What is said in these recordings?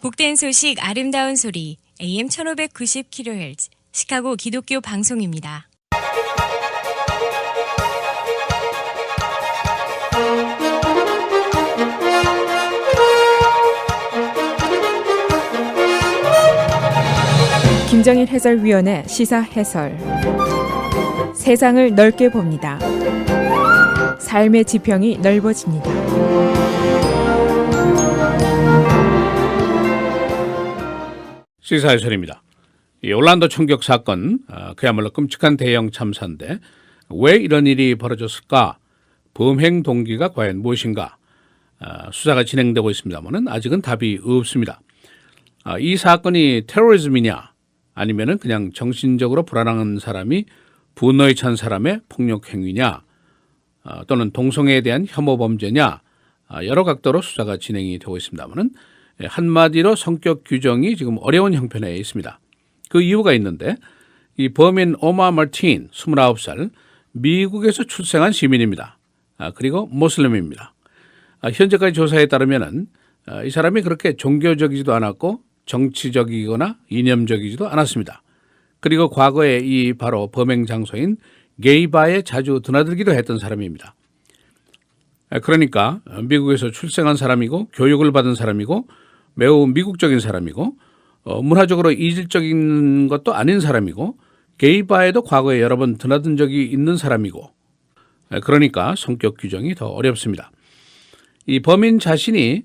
복된 소식 아름다운 소리 AM 1590kHz 시카고 기독교 방송입니다. 김정일 해설위원의 시사 해설. 세상을 넓게 봅니다. 삶의 지평이 넓어집니다. 시사 해설입니다. 이 올란도 총격 사건, 그야말로 끔찍한 대형 참사인데 왜 이런 일이 벌어졌을까? 범행 동기가 과연 무엇인가? 수사가 진행되고 있습니다만 아직은 답이 없습니다. 이 사건이 테러리즘이냐 아니면은 그냥 정신적으로 불안한 사람이 분노에 찬 사람의 폭력 행위냐 또는 동성애에 대한 혐오 범죄냐 여러 각도로 수사가 진행이 되고 있습니다만 한마디로 성격 규정이 지금 어려운 형편에 있습니다. 그 이유가 있는데 이 범인 오마 마틴 29살 미국에서 출생한 시민입니다. 그리고 모슬림입니다. 현재까지 조사에 따르면은 이 사람이 그렇게 종교적이지도 않았고 정치적이거나 이념적이지도 않았습니다. 그리고 과거에 이 바로 범행 장소인 게이바에 자주 드나들기도 했던 사람입니다. 그러니까 미국에서 출생한 사람이고 교육을 받은 사람이고 매우 미국적인 사람이고 문화적으로 이질적인 것도 아닌 사람이고 게이바에도 과거에 여러 번 드나든 적이 있는 사람이고 그러니까 성격 규정이 더 어렵습니다. 이 범인 자신이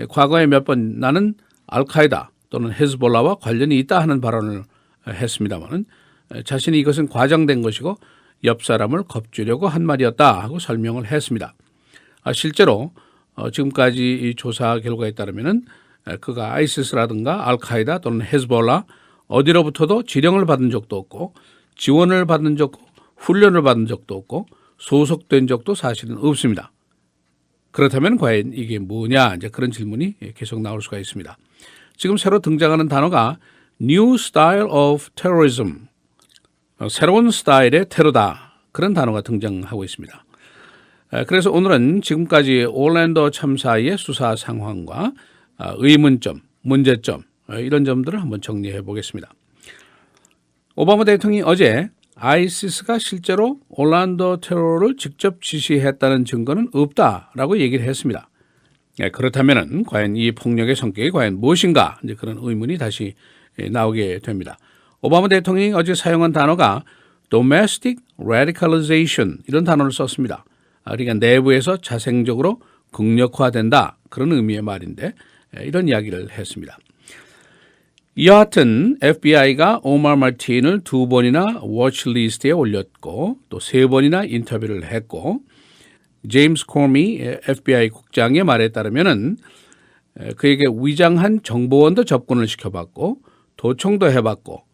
과거에 몇 번 나는 알카에다 또는 헤즈볼라와 관련이 있다 하는 발언을 했습니다만 자신이 이것은 과장된 것이고 옆 사람을 겁주려고 한 말이었다 하고 설명을 했습니다. 실제로 지금까지 이 조사 결과에 따르면 그가 아이시스라든가 알카에다 또는 헤즈볼라 어디로부터도 지령을 받은 적도 없고 지원을 받은 적도 훈련을 받은 적도 없고 소속된 적도 사실은 없습니다. 그렇다면 과연 이게 뭐냐 이제 그런 질문이 계속 나올 수가 있습니다. 지금 새로 등장하는 단어가 New Style of Terrorism, 새로운 스타일의 테러다 그런 단어가 등장하고 있습니다. 그래서 오늘은 지금까지 올랜도 참사의 수사 상황과 의문점, 문제점 이런 점들을 한번 정리해 보겠습니다. 오바마 대통령이 어제 아이시스가 실제로 올란도 테러를 직접 지시했다는 증거는 없다라고 얘기를 했습니다. 그렇다면 과연 이 폭력의 성격이 과연 무엇인가 이제 그런 의문이 다시 나오게 됩니다. 오바마 대통령이 어제 사용한 단어가 domestic radicalization 이런 단어를 썼습니다. 그러니까 내부에서 자생적으로 극력화된다 그런 의미의 말인데 이런 이야기를 했습니다. 여하튼 FBI가 오마 마틴을 2번이나 워치리스트에 올렸고 또 3번이나 인터뷰를 했고 제임스 코미 FBI 국장의 말에 따르면은 그에게 위장한 정보원도 접근을 시켜봤고 도청도 해봤고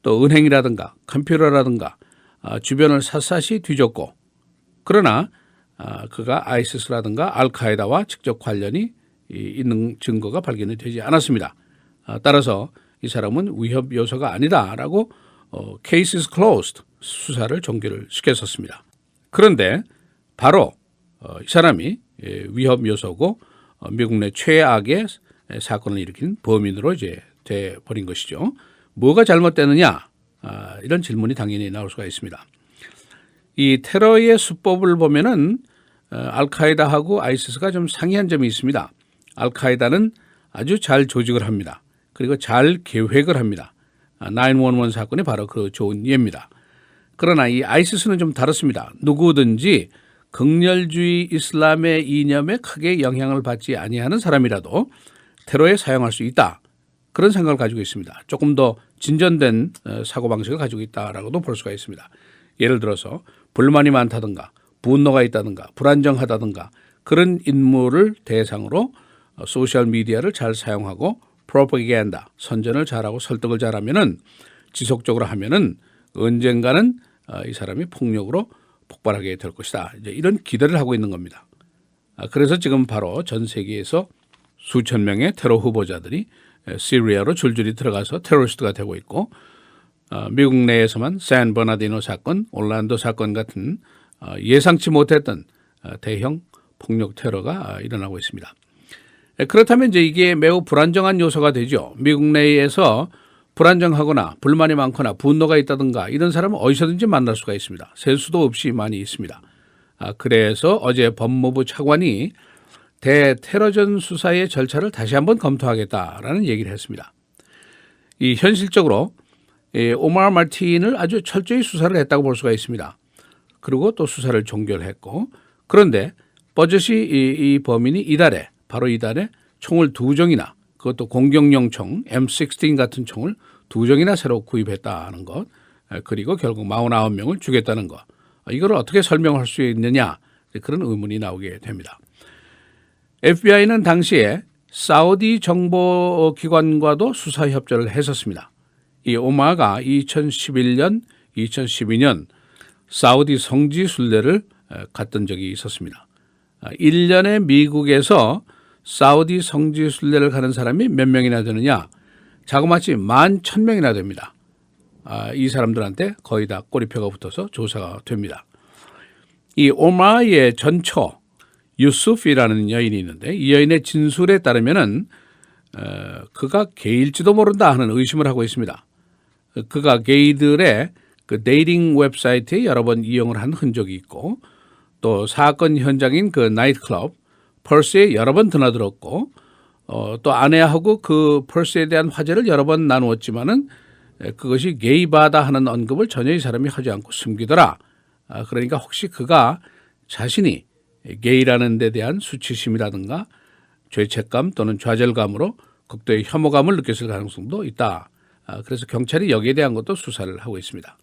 또 은행이라든가 컴퓨터라든가 주변을 샅샅이 뒤졌고 그러나 그가 아이시스라든가 알카에다와 직접 관련이 있는 증거가 발견이 되지 않았습니다. 따라서 이 사람은 위협 요소가 아니다라고 case is closed 수사를 종결을 시켰었습니다. 그런데 바로 이 사람이 위협 요소고 미국 내 최악의 사건을 일으킨 범인으로 이제 돼 버린 것이죠. 뭐가 잘못되느냐 이런 질문이 당연히 나올 수가 있습니다. 이 테러의 수법을 보면은 알카에다하고 아이시스가 좀 상이한 점이 있습니다. 알카에다는 아주 잘 조직을 합니다. 그리고 잘 계획을 합니다. 911 사건이 바로 그 좋은 예입니다. 그러나 이 아이시스는 좀 다릅니다. 누구든지 극렬주의 이슬람의 이념에 크게 영향을 받지 아니하는 사람이라도 테러에 사용할 수 있다. 그런 생각을 가지고 있습니다. 조금 더 진전된 사고방식을 가지고 있다라고도 볼 수가 있습니다. 예를 들어서 불만이 많다든가 분노가 있다든가 불안정하다든가 그런 인물을 대상으로 소셜미디어를 잘 사용하고 프로파간다, 선전을 잘하고 설득을 잘하면은 지속적으로 하면은 언젠가는 이 사람이 폭력으로 폭발하게 될 것이다. 이제 이런 기대를 하고 있는 겁니다. 그래서 지금 바로 전 세계에서 수천 명의 테러 후보자들이 시리아로 줄줄이 들어가서 테러리스트가 되고 있고 미국 내에서만 샌버나디노 사건, 올란도 사건 같은 예상치 못했던 대형 폭력 테러가 일어나고 있습니다. 그렇다면 이제 이게 매우 불안정한 요소가 되죠. 미국 내에서 불안정하거나 불만이 많거나 분노가 있다든가 이런 사람은 어디서든지 만날 수가 있습니다. 셀 수도 없이 많이 있습니다. 그래서 어제 법무부 차관이 대테러전 수사의 절차를 다시 한번 검토하겠다라는 얘기를 했습니다. 이 현실적으로 오마르 마틴을 아주 철저히 수사를 했다고 볼 수가 있습니다. 그리고 또 수사를 종결했고, 그런데 버젓이 이 범인이 바로 이달에 총을 2정이나, 그것도 공격용 총 M16 같은 총을 2정이나 새로 구입했다는 것, 그리고 결국 49명을 죽였다는 것, 이걸 어떻게 설명할 수 있느냐, 그런 의문이 나오게 됩니다. FBI는 당시에 사우디 정보기관과도 수사 협조를 했었습니다. 이 오마가 2011년, 2012년 사우디 성지 순례를 갔던 적이 있었습니다. 1년에 미국에서 사우디 성지 순례를 가는 사람이 몇 명이나 되느냐? 자그마치 11,000명이나 됩니다. 이 사람들한테 거의 다 꼬리표가 붙어서 조사가 됩니다. 이 오마의 전처 유수프이라는 여인이 있는데, 이 여인의 진술에 따르면은 그가 게일지도 모른다 하는 의심을 하고 있습니다. 그가 게이들의 그 데이팅 웹사이트에 여러 번 이용을 한 흔적이 있고, 또 사건 현장인 그 나이트클럽 펄스에 여러 번 드나들었고, 또 아내하고 그 펄스에 대한 화제를 여러 번 나누었지만은 그것이 게이바다 하는 언급을 전혀 이 사람이 하지 않고 숨기더라. 그러니까 혹시 그가 자신이 게이라는 데 대한 수치심이라든가 죄책감 또는 좌절감으로 극도의 혐오감을 느꼈을 가능성도 있다. 그래서 경찰이 여기에 대한 것도 수사를 하고 있습니다.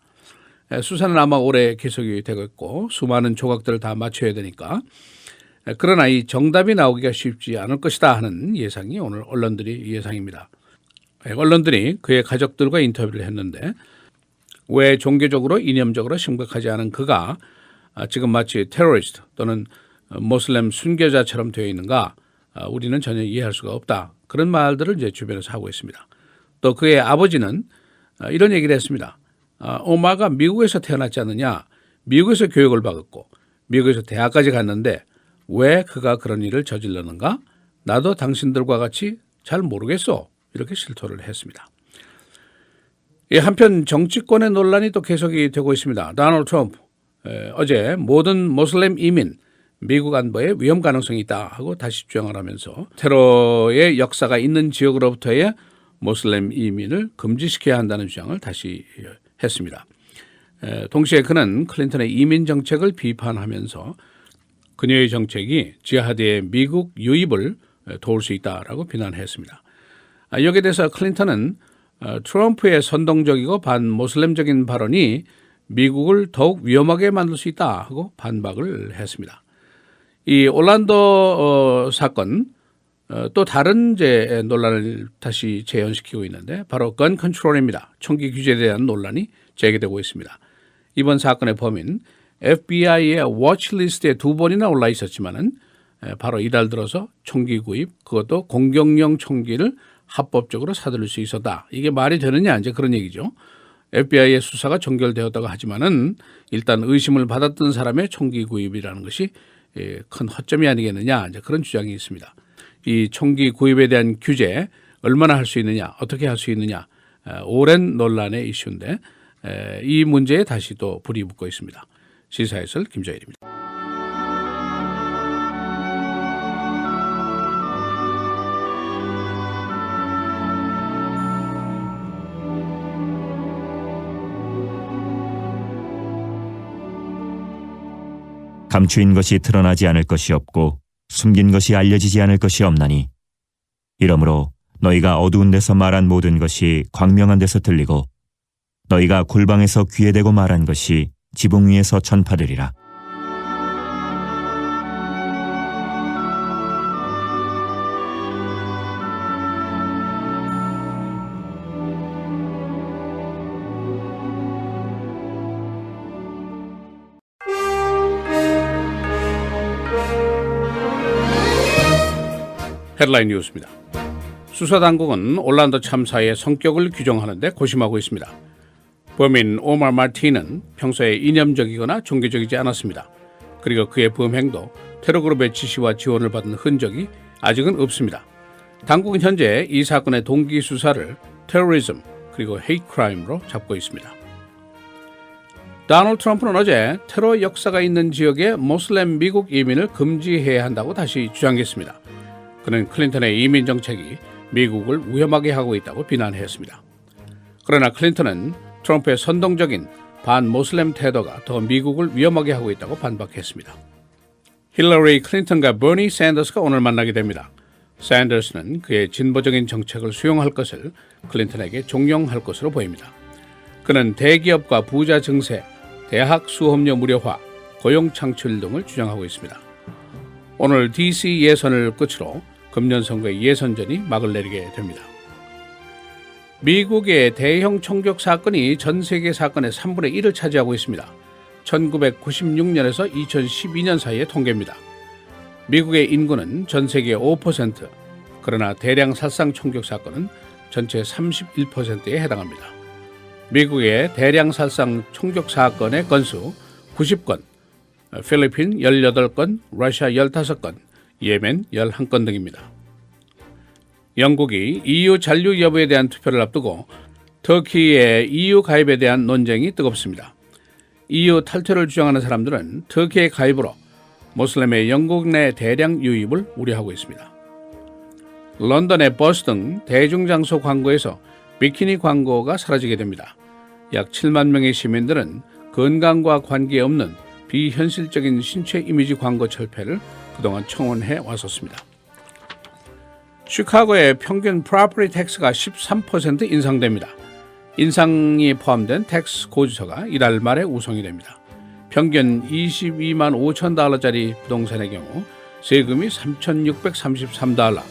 수사는 아마 올해 계속이 되고 있고 수많은 조각들을 다 맞춰야 되니까, 그러나 이 정답이 나오기가 쉽지 않을 것이다 하는 예상이 오늘 언론들이 예상입니다. 언론들이 그의 가족들과 인터뷰를 했는데, 왜 종교적으로 이념적으로 심각하지 않은 그가 지금 마치 테러리스트 또는 모슬렘 순교자처럼 되어 있는가, 우리는 전혀 이해할 수가 없다. 그런 말들을 이제 주변에서 하고 있습니다. 또 그의 아버지는 이런 얘기를 했습니다. 오마가 미국에서 태어났지 않느냐, 미국에서 교육을 받았고 미국에서 대학까지 갔는데 왜 그가 그런 일을 저질렀는가, 나도 당신들과 같이 잘 모르겠어, 이렇게 실토를 했습니다. 한편 정치권의 논란이 또 계속이 되고 있습니다. 도널드 트럼프 어제 모든 모슬렘 이민 미국 안보에 위험 가능성이 있다 하고 다시 주장을 하면서 테러의 역사가 있는 지역으로부터의 모슬렘 이민을 금지시켜야 한다는 주장을 다시 했습니다. 동시에 그는 클린턴의 이민 정책을 비판하면서 그녀의 정책이 지하드의 미국 유입을 도울 수 있다라고 비난했습니다. 여기에 대해서 클린턴은 트럼프의 선동적이고 반모슬렘적인 발언이 미국을 더욱 위험하게 만들 수 있다 하고 반박을 했습니다. 이 올란도 사건, 또 다른 이제 논란을 다시 재현시키고 있는데, 바로 건 컨트롤입니다. 총기 규제에 대한 논란이 제기되고 있습니다. 이번 사건의 범인 FBI의 워치리스트에 2번이나 올라 있었지만은 바로 이달 들어서 총기 구입, 그것도 공격용 총기를 합법적으로 사들일 수 있었다. 이게 말이 되느냐, 이제 그런 얘기죠. FBI의 수사가 종결되었다고 하지만은 일단 의심을 받았던 사람의 총기 구입이라는 것이 큰 허점이 아니겠느냐, 이제 그런 주장이 있습니다. 이 총기 구입에 대한 규제 얼마나 할 수 있느냐, 어떻게 할 수 있느냐, 오랜 논란의 이슈인데 이 문제에 다시 또 불이 붙고 있습니다. 시사해설 김정일입니다. 감추인 것이 드러나지 않을 것이 없고 숨긴 것이 알려지지 않을 것이 없나니, 이러므로 너희가 어두운 데서 말한 모든 것이 광명한 데서 들리고 너희가 골방에서 귀에 대고 말한 것이 지붕 위에서 전파되리라. 헤드라인 뉴스입니다. 수사당국은 올란도 참사의 성격을 규정하는데 고심하고 있습니다. 범인 오마르 마틴은 평소에 이념적이거나 종교적이지 않았습니다. 그리고 그의 범행도 테러그룹의 지시와 지원을 받은 흔적이 아직은 없습니다. 당국은 현재 이 사건의 동기 수사를 테러리즘 그리고 헤이트 크라임으로 잡고 있습니다. 도널드 트럼프는 어제 테러 역사가 있는 지역에 모슬렘 미국 이민을 금지해야 한다고 다시 주장했습니다. 그는 클린턴의 이민 정책이 미국을 위험하게 하고 있다고 비난했습니다. 그러나 클린턴은 트럼프의 선동적인 반모슬렘 태도가 더 미국을 위험하게 하고 있다고 반박했습니다. 힐러리 클린턴과 버니 샌더스가 오늘 만나게 됩니다. 샌더스는 그의 진보적인 정책을 수용할 것을 클린턴에게 종용할 것으로 보입니다. 그는 대기업과 부자 증세, 대학 수업료 무료화, 고용 창출 등을 주장하고 있습니다. 오늘 DC 예선을 끝으로 금년 선거의 예선전이 막을 내리게 됩니다. 미국의 대형 총격 사건이 전 세계 사건의 3분의 1을 차지하고 있습니다. 1996년에서 2012년 사이의 통계입니다. 미국의 인구는 전 세계의 5%, 그러나 대량 살상 총격 사건은 전체 31%에 해당합니다. 미국의 대량 살상 총격 사건의 건수 90건, 필리핀 18건, 러시아 15건, 예멘 11건 등입니다. 영국이 EU 잔류 여부에 대한 투표를 앞두고 터키의 EU 가입에 대한 논쟁이 뜨겁습니다. EU 탈퇴를 주장하는 사람들은 터키의 가입으로 모슬렘의 영국 내 대량 유입을 우려하고 있습니다. 런던의 버스 등 대중장소 광고에서 비키니 광고가 사라지게 됩니다. 약 7만 명의 시민들은 건강과 관계없는 비현실적인 신체 이미지 광고 철폐를 그동안 청원해 왔었습니다. 시카고의 평균 프로퍼티 텍스가 13% 인상됩니다. 인상이 포함된 텍스 고지서가 이달 말에 우송이 됩니다. 평균 22만 5천 달러짜리 부동산의 경우 세금이 3,633달러,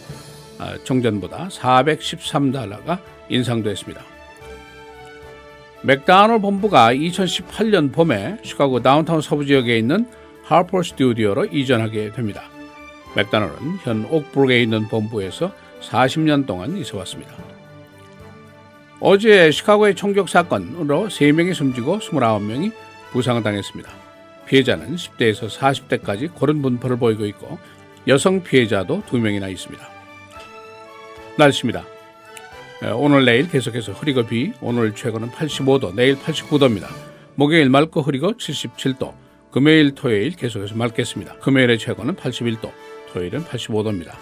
종전보다 413달러가 인상됐습니다. 맥도날드 본부가 2018년 봄에 시카고 다운타운 서부 지역에 있는 하퍼 스튜디오로 이전하게 됩니다. 맥도날드는 현 옥브룩에 있는 본부에서 40년 동안 있어왔습니다. 어제 시카고의 총격 사건으로 3명이 숨지고 29명이 부상당했습니다. 피해자는 10대에서 40대까지 고른 분포를 보이고 있고 여성 피해자도 2명이나 있습니다. 날씨입니다. 오늘 내일 계속해서 흐리고 비, 오늘 최고는 85도, 내일 89도입니다. 목요일 맑고 흐리고 77도, 금요일 토요일 계속해서 맑겠습니다. 금요일의 최고는 81도, 토요일은 85도입니다.